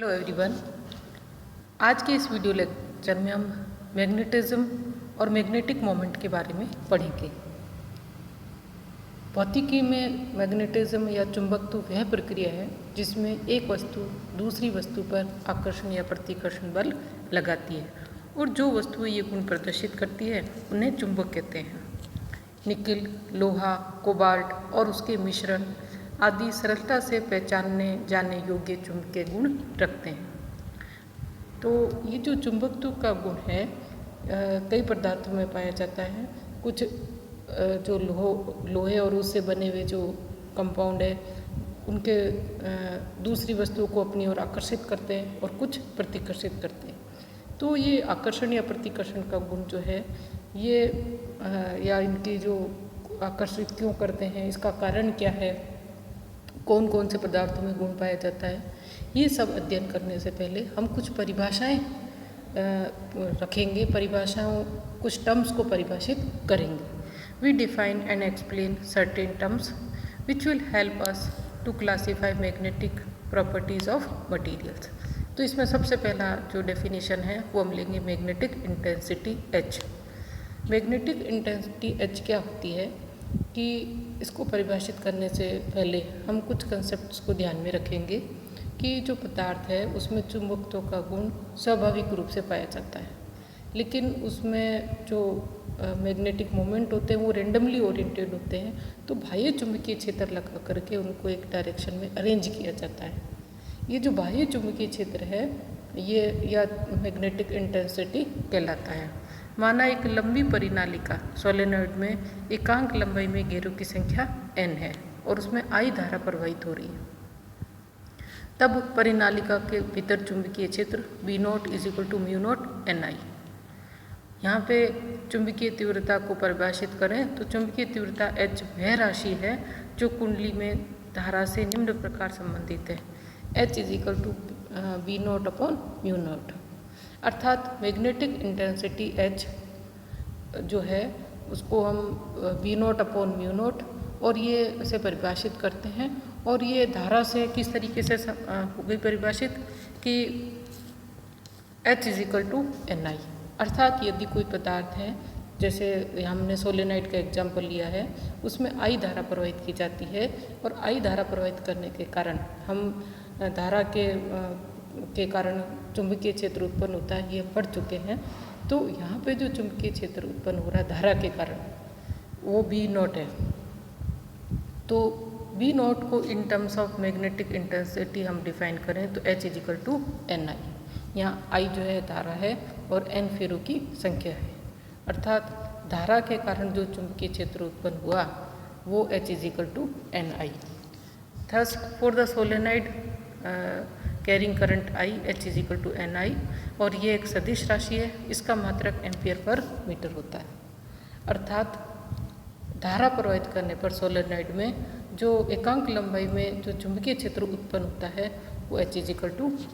Hello everyone. आज के इस वीडियो लेक्चर में हम मैग्नेटिज्म और मैग्नेटिक मोमेंट के बारे में पढ़ेंगे। भौतिकी में मैग्नेटिज्म या चुंबकत्व वह प्रक्रिया है जिसमें एक वस्तु दूसरी वस्तु पर आकर्षण या प्रतिकर्षण बल लगाती है और जो वस्तु ये गुण प्रदर्शित करती है उन्हें चुंबक कहते हैं। निकिल, लोहा, कोबाल्ट और उसके मिश्रण आदि सरलता से पहचानने जाने योग्य चुंबकीय गुण रखते हैं। तो ये जो चुंबकत्व का गुण है कई पदार्थों में पाया जाता है। कुछ जो लोहे और उससे बने हुए जो कंपाउंड है उनके दूसरी वस्तुओं को अपनी ओर आकर्षित करते हैं और कुछ प्रतिकर्षित करते हैं। तो ये आकर्षण या प्रतिकर्षण का गुण जो है ये या इनकी जो आकर्षित क्यों करते हैं, इसका कारण क्या है, कौन कौन से पदार्थों में गुण पाया जाता है, ये सब अध्ययन करने से पहले हम कुछ परिभाषाएं रखेंगे। कुछ टर्म्स को परिभाषित करेंगे। We define and explain certain terms which will help us to classify magnetic properties of materials. तो इसमें सबसे पहला जो डेफिनेशन है वो हम लेंगे magnetic intensity H। Magnetic intensity H क्या होती है कि इसको परिभाषित करने से पहले हम कुछ कंसेप्ट्स को ध्यान में रखेंगे कि जो पदार्थ है उसमें चुंबकत्व का गुण स्वाभाविक रूप से पाया जाता है, लेकिन उसमें जो मैग्नेटिक मोमेंट होते हैं वो रेंडमली ओरिएंटेड होते हैं। तो बाह्य चुंबकीय क्षेत्र लगा करके उनको एक डायरेक्शन में अरेंज किया जाता है। ये जो बाह्य चुंबकीय क्षेत्र है ये या मैग्नेटिक इंटेंसिटी कहलाता है। माना एक लंबी परिनालिका सोलेनॉइड में एकांक लंबाई में घेरों की संख्या n है और उसमें I धारा प्रवाहित हो रही है। तब परिनालिका के भीतर चुंबकीय क्षेत्र V0 = μ0 NI। यहाँ पे चुंबकीय तीव्रता को परिभाषित करें तो चुंबकीय तीव्रता H वह राशि है जो कुंडली में धारा से निम्न प्रकार संबंधित है। H = V0/μ0। अर्थात मैग्नेटिक इंटेंसिटी H जो है उसको हम V0/μ0 और ये से परिभाषित करते हैं। और ये धारा से किस तरीके से हो गई परिभाषित कि H = NI। अर्थात यदि कोई पदार्थ है, जैसे हमने सोलेनाइड का एग्जाम्पल लिया है, उसमें I धारा प्रवाहित की जाती है और I धारा प्रवाहित करने के कारण हम धारा के कारण चुंबकीय क्षेत्र उत्पन्न होता है, ये पढ़ चुके हैं। तो यहाँ पे जो चुंबकीय क्षेत्र उत्पन्न हो रहा है धारा के कारण वो V0 है। तो V0 को इन टर्म्स ऑफ मैग्नेटिक इंटेंसिटी हम डिफाइन करें तो H = NI। यहाँ I जो है धारा है और N फेरों की संख्या है। अर्थात धारा के कारण जो चुंबकीय क्षेत्र उत्पन्न हुआ वो H = NI। Thus for the solenoid carrying current I H = NI और ये एक सदिश राशि है। इसका मात्रक एम्पियर/मीटर होता है। अर्थात धारा प्रवाहित करने पर सोलेनॉइड में जो एकांक लंबाई में जो चुंबकीय क्षेत्र उत्पन्न होता है वो H =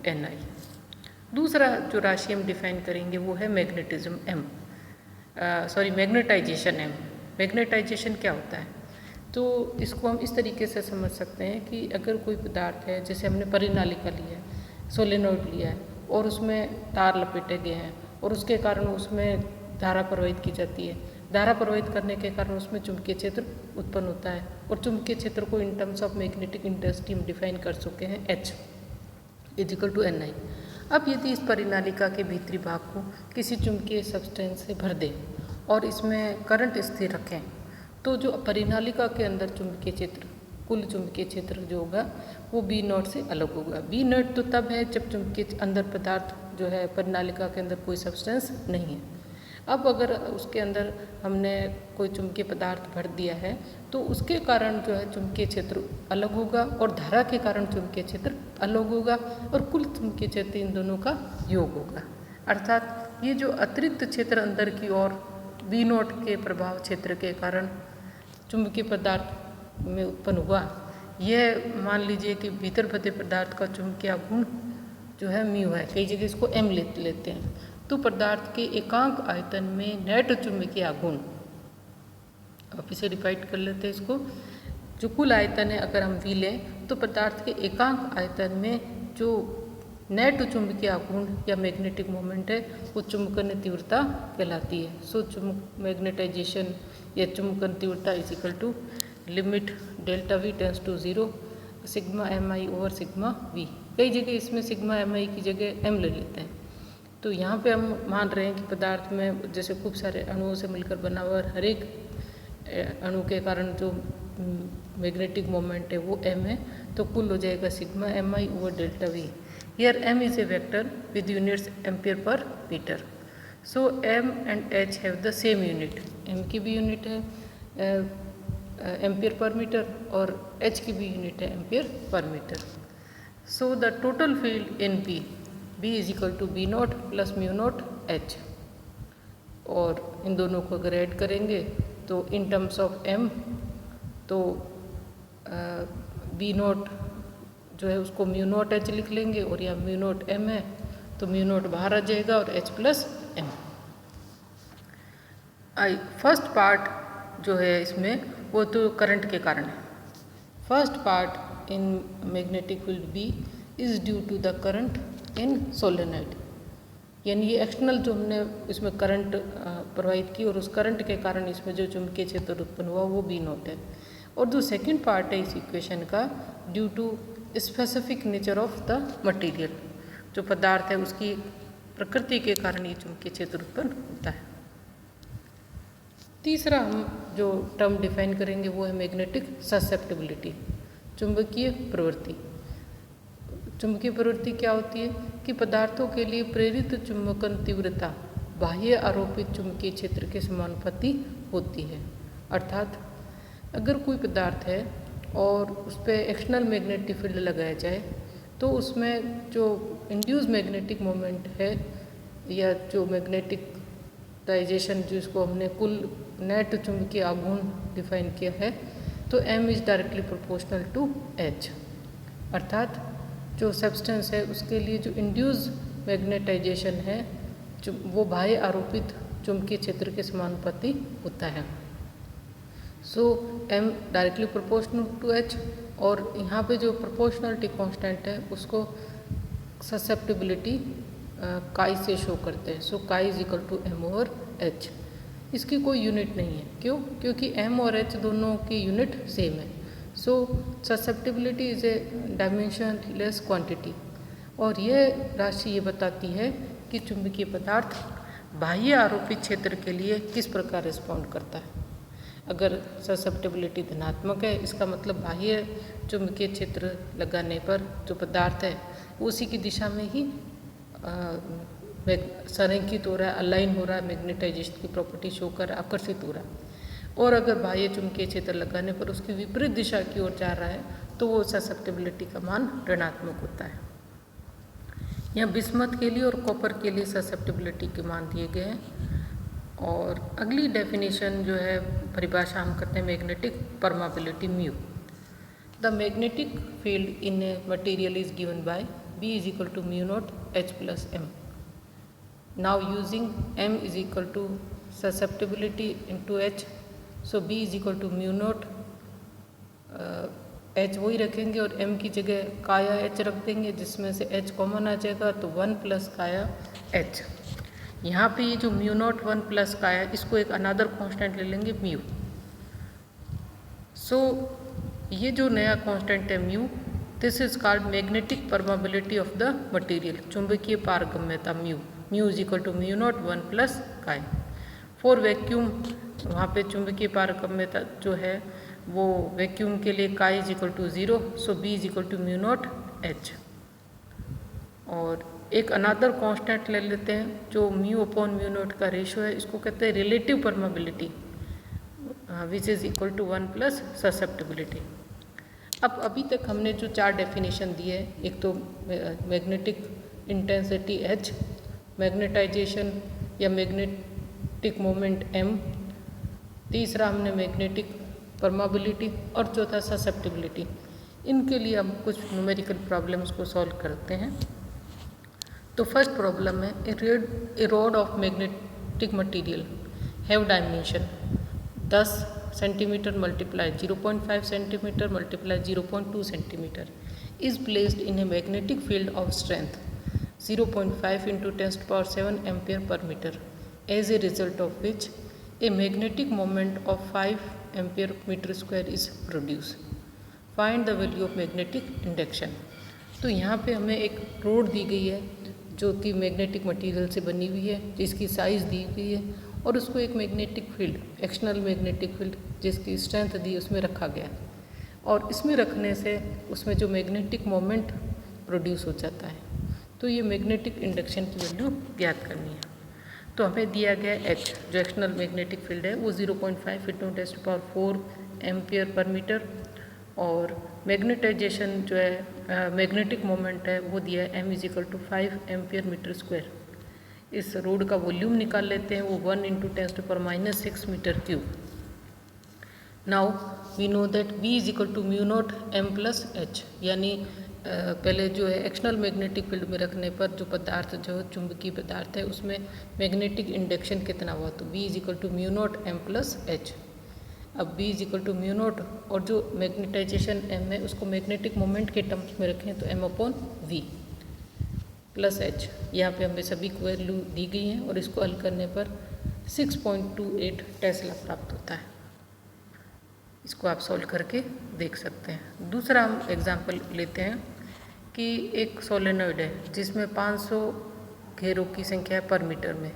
NI। दूसरा जो राशि हम डिफाइन करेंगे वो है मैग्नेटाइजेशन M। मैग्नेटाइजेशन क्या होता है? तो इसको हम इस तरीके से समझ सकते हैं कि अगर कोई पदार्थ है, जैसे हमने परिनालिका लिया है, सोलेनॉइड लिया है और उसमें तार लपेटे गए हैं और उसके कारण उसमें धारा प्रवाहित की जाती है। धारा प्रवाहित करने के कारण उसमें चुंबकीय क्षेत्र उत्पन्न होता है और चुंबकीय क्षेत्र को इन टर्म्स ऑफ मैग्नेटिक इंटेंसिटी हम डिफाइन कर चुके हैं H = NI। अब यदि इस परिनालिका के भीतरी भाग को किसी चुंबकीय सब्सटेंस से भर दें और इसमें करंट स्थिर रखें तो जो परिनालिका के अंदर चुंबकीय क्षेत्र, कुल चुंबकीय क्षेत्र जो होगा वो V0 से अलग होगा। V0 तो तब है जब चुंबकीय अंदर पदार्थ जो है परिनालिका के अंदर कोई सब्सटेंस नहीं है। अब अगर उसके अंदर हमने कोई चुंबकीय पदार्थ भर दिया है तो उसके कारण जो है चुंबकीय क्षेत्र अलग होगा और धारा के कारण चुंबकीय क्षेत्र अलग होगा और कुल चुंबकीय क्षेत्र इन दोनों का योग होगा। अर्थात ये जो अतिरिक्त क्षेत्र अंदर की ओर V0 के प्रभाव क्षेत्र के कारण चुंबकीय पदार्थ में उत्पन्न हुआ, यह मान लीजिए कि भीतर बधे पदार्थ का चुंबकीय गुण जो है μ है, कई जगह इसको M लेते हैं। तो पदार्थ के एकांक आयतन में नेट चुंबकीय आघूर्ण, अब इसे रिपीट कर लेते हैं इसको, जो कुल आयतन है अगर हम V लें तो पदार्थ के एकांक आयतन में जो नेट चुंबकीय आघूर्ण या मैग्नेटिक मोमेंट है वो चुंबकन तीव्रता कहलाती है। सो मैग्नेटाइजेशन या चुंबकन तीव्रता is equal to limit delta V tends to 0 sigma M I over sigma V. कई जगह इसमें सिग्मा एम आई की जगह एम ले लेते हैं। तो यहाँ पे हम मान रहे हैं कि पदार्थ में जैसे खूब सारे अणुओं से मिलकर बना हुआ और हर एक अणु के कारण जो मैग्नेटिक मोमेंट है वो एम है, तो कुल हो जाएगा sigma M I over delta V. Here M is a vector with units ampere per metre. So M and H have the same unit. M की भी यूनिट है एम्पियर पर मीटर और एच की भी यूनिट है ampere per metre. So the total field in B B is equal to B nought plus mu not H, और इन दोनों को अगर ऐड करेंगे तो इन टर्म्स ऑफ एम तो बी नॉट जो है उसको म्यू नॉट एच लिख लेंगे और यहाँ म्यू नॉट एम है तो म्यू नॉट बाहर आ जाएगा और H plus M. First part जो है इसमें वो तो करंट के कारण है। First part in magnetic field B is due to the current in solenoid, यानी ये एक्सटर्नल जो हमने इसमें करंट प्रवाहित की और उस करंट के कारण इसमें जो चुंबकीय क्षेत्र उत्पन्न हुआ वो बी नॉट है। और जो सेकंड पार्ट है इस इक्वेशन का due to specific nature of the material, जो पदार्थ है उसकी प्रकृति के कारण ये चुंबकीय क्षेत्र उत्पन्न होता है। तीसरा हम जो टर्म डिफाइन करेंगे वो है मैग्नेटिक ससेप्टिबिलिटी, चुंबकीय प्रवृत्ति। चुंबकीय प्रवृत्ति क्या होती है कि पदार्थों के लिए प्रेरित चुंबकन तीव्रता बाह्य आरोपित चुंबकीय क्षेत्र के समानुपाती होती है। अर्थात अगर कोई पदार्थ है और उस पर एक्सटर्नल मैग्नेटिक फील्ड लगाया जाए तो उसमें जो इंड्यूस मैग्नेटिक मोमेंट है या जो मैग्नेटिकाइजेशन जिसको हमने कुल नेट चुंबकीय आघूर्ण डिफाइन किया है तो M is directly proportional to H. अर्थात जो सब्सटेंस है उसके लिए जो इंड्यूस मैग्नेटाइजेशन है वो बाह्य आरोपित चुंबकीय क्षेत्र के समानुपाती होता है। So M directly proportional to H, और यहाँ पे जो प्रोपोर्शनलिटी कांस्टेंट है उसको ससेप्टिबिलिटी काई से शो करते हैं। So chi is equal to M over H. इसकी कोई यूनिट नहीं है, क्यों? क्योंकि एम और एच दोनों की यूनिट सेम है। So susceptibility is a dimensionless quantity, और यह राशि ये बताती है कि चुंबकीय पदार्थ बाह्य आरोपित क्षेत्र के लिए किस प्रकार रिस्पॉन्ड करता है। अगर ससेप्टिबिलिटी धनात्मक है इसका मतलब बाह्य चुंबकीय क्षेत्र लगाने पर जो पदार्थ है उसी की दिशा में ही संरेखित हो रहा है, अलाइन हो रहा है, मैग्नेटाइजेशन की प्रॉपर्टी शो कर आकर्षित हो रहा है। और अगर बाह्य चुंबकीय क्षेत्र लगाने पर उसकी विपरीत दिशा की ओर जा रहा है तो वो ससेप्टिबिलिटी का मान ऋणात्मक होता है। यहाँ बिस्मथ के लिए और कॉपर के लिए ससेप्टिबिलिटी के मान दिए गए हैं। और अगली डेफिनेशन जो है परिभाषा हम करते हैं magnetic permeability mu. The magnetic field in a material is given by B is equal to mu not H plus M. Now using M is equal to susceptibility into H, so B is equal to mu not H वही रखेंगे और M की जगह काया H रख देंगे, जिसमें से एच कॉमन आ जाएगा तो 1 प्लस काया एच। यहाँ पे ये जो म्यू नॉट 1 प्लस काया इसको एक अनदर कांस्टेंट ले लेंगे म्यू। सो ये जो नया कांस्टेंट है mu, this is called magnetic permeability of the material, चुंबकीय पारगम्यता mu. Mu is equal to mu nought 1 plus chi. For vacuum वहाँ पे चुंबकीय पारगम्यता जो है वो वैक्यूम के लिए chi is equal to 0, so B is equal to mu not H. और एक अनदर कांस्टेंट ले लेते हैं जो म्यू अपॉन म्यू नॉट का रेशो है, इसको कहते हैं relative permeability which is equal to 1 plus susceptibility. अब अभी तक हमने जो 4 डेफिनेशन दिए हैं, एक तो मैग्नेटिक इंटेंसिटी एच, मैग्नेटाइजेशन या मैग्नेटिक मोमेंट एम, तीसरा हमने मैग्नेटिक परमेबिलिटी और चौथा ससेप्टिबिलिटी। इनके लिए हम कुछ न्यूमेरिकल प्रॉब्लम्स को सॉल्व करते हैं। तो फर्स्ट प्रॉब्लम है a rod of magnetic material have dimension 10 centimetre multiply 0.5 centimetre multiply 0.2 centimetre is placed in a magnetic field of strength 0.5 into 10 to the power 7 ampere per meter, as a result of which a magnetic moment of 5 ampere meter square is produced. Find the value of magnetic induction. तो यहाँ पे हमें एक road दी गई है जो कि magnetic material से बनी हुई है, जिसकी साइज़ दी गई है और उसको एक magnetic field, external magnetic field जिसकी स्ट्रेंथ दी उसमें रखा गया है और इसमें रखने से उसमें जो मैग्नेटिक मोमेंट प्रोड्यूस हो जाता है। तो ये मैग्नेटिक इंडक्शन की वैल्यू ज्ञात करनी है। तो हमें दिया गया H जो एक्सटर्नल मैग्नेटिक फील्ड है वो 0.5 into 10 to power 4 ampere per metre और मैग्नेटाइजेशन जो है मैग्नेटिक मोमेंट है वो दिया है m is equal to 5 ampere metre square. इस रोड का वॉल्यूम निकाल लेते हैं, वो 1 into 10 to power -6 metre cube. Now we know that v is equal to mu nought m plus H, यानी पहले जो है एक्सटर्नल मैग्नेटिक फील्ड में रखने पर जो पदार्थ जो चुंबकीय पदार्थ है उसमें मैग्नेटिक इंडक्शन कितना हुआ, तो v is equal to mu nought m plus H. अब v is equal to mu nought और जो मैग्नेटाइजेशन m है उसको मैग्नेटिक मोमेंट के टर्म्स में रखें तो m upon v plus H. यहाँ पे हमें सभी को वैल्यू दी गई हैं और इसको हल करने पर 6.28 टेस्ला प्राप्त होता है। इसको आप सॉल्व करके देख सकते हैं। दूसरा हम एग्जांपल लेते हैं कि एक सोलेनॉइड है जिसमें 500 घेरों की संख्या है पर मीटर में,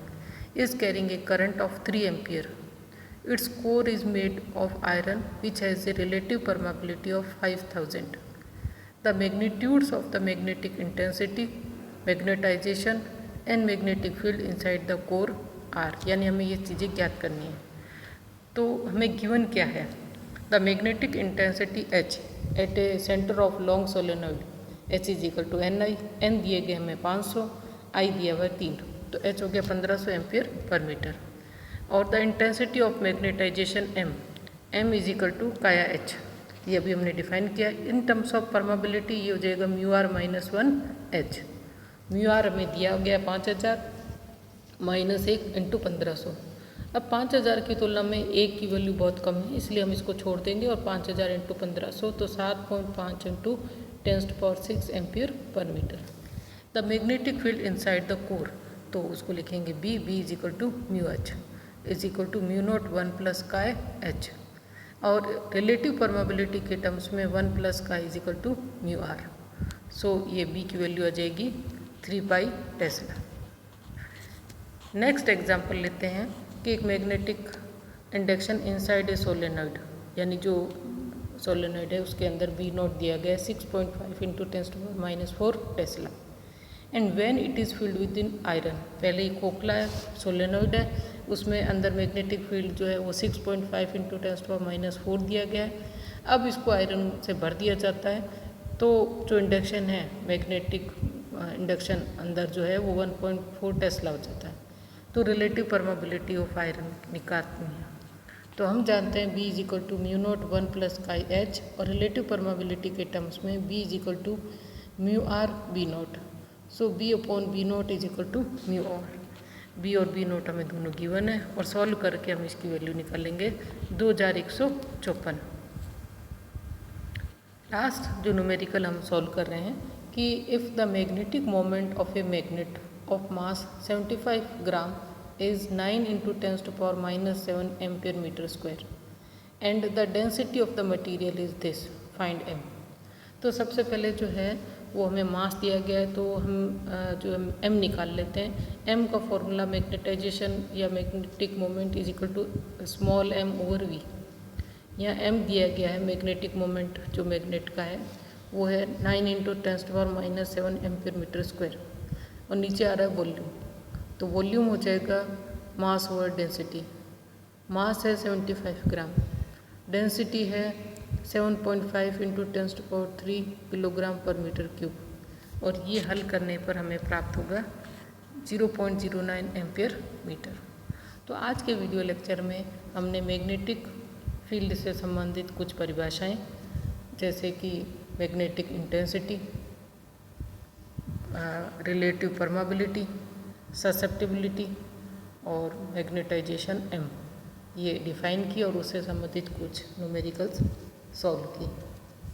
is carrying a current of 3 ampere. Its core is made of iron which has a relative permeability of 5000। The magnitudes of the magnetic intensity, magnetisation and magnetic field inside the core are, यानी हमें ये चीज़ें ज्ञात करनी है। तो हमें given क्या है, the magnetic intensity H at a centre of long solenoid H is equal to NI, N दिए गए हमें 500, I दिया हुआ 3, तो H हो गया 1500 एम्पियर पर मीटर। और the intensity of magnetisation M is equal to chi H, ये अभी हमने डिफाइन किया। इन टर्म्स ऑफ परमेबिलिटी ये हो जाएगा μr माइनस 1H। μr हमें दिया गया 5000 माइनस 1 इंटू 1500। अब 5000 की तुलना में 1 की वैल्यू बहुत कम है, इसलिए हम इसको छोड़ देंगे और 5000 इंटू 1500 तो 7.5 into 10 to power 6 ampere per metre. The magnetic field inside the core, तो उसको लिखेंगे B is equal to mu H is equal to mu nought 1 plus chi H, और रिलेटिव परमेबिलिटी के टर्म्स में 1 plus chi is equal to mu R। So ये B की value आ जाएगी 3 पाई Tesla. Next example लेते हैं कि एक magnetic induction inside a solenoid, यानी जो सोलेनॉइड है उसके अंदर V नॉट दिया गया 6.5 into 10 to minus 4 tesla and when it is field within iron. पहले ही खोखला है, सोलेनॉइड है, उसमें अंदर मैग्नेटिक फील्ड जो है वो 6.5 इंटू 10 टू माइनस 4 दिया गया है। अब इसको आयरन से भर दिया जाता है, तो जो इंडक्शन है मैग्नेटिक इंडक्शन अंदर जो है वो 1.4 टेस्ला हो जाता है। तो रिलेटिव परमेबिलिटी ऑफ आयरन निकालते हैं, तो हम जानते हैं B is equal to mu nought 1 plus chi H, और रिलेटिव परमेबिलिटी के टर्म्स में B is equal to mu R B nought. So B upon B nought is equal to mu R। B और B nought हमें दोनों given है और solve करके हम इसकी वैल्यू निकालेंगे 2154। लास्ट जो न्यूमेरिकल हम सॉल्व कर रहे हैं कि if the magnetic moment of a magnet of mass 75 gram is 9 into 10 to power minus 7 ampere meter square and the density of the material is this, find m। तो सबसे पहले जो है वो हमें मास दिया गया है, तो हम जो m निकाल लेते हैं। m का फॉर्मूला मैग्नेटाइजेशन या magnetic moment is equal to small m over v। यहाँ m दिया गया है मैग्नेटिक मोमेंट जो मैग्नेट का है वो है 9 into 10 to power minus 7 ampere metre square, और नीचे आ रहा है वॉल्यूम, तो वॉल्यूम हो जाएगा मास ओवर डेंसिटी। मास है 75 ग्राम, डेंसिटी है 7.5 इंटू 10 टू पावर 3 किलोग्राम पर मीटर क्यूब, और ये हल करने पर हमें प्राप्त होगा 0.09 एम्पियर मीटर। तो आज के वीडियो लेक्चर में हमने मैग्नेटिक फील्ड से संबंधित कुछ परिभाषाएं जैसे कि magnetic intensity, relative permeability, susceptibility और मैग्नेटाइजेशन M ये डिफ़ाइन की और उससे संबंधित कुछ न्यूमेरिकल्स सॉल्व की।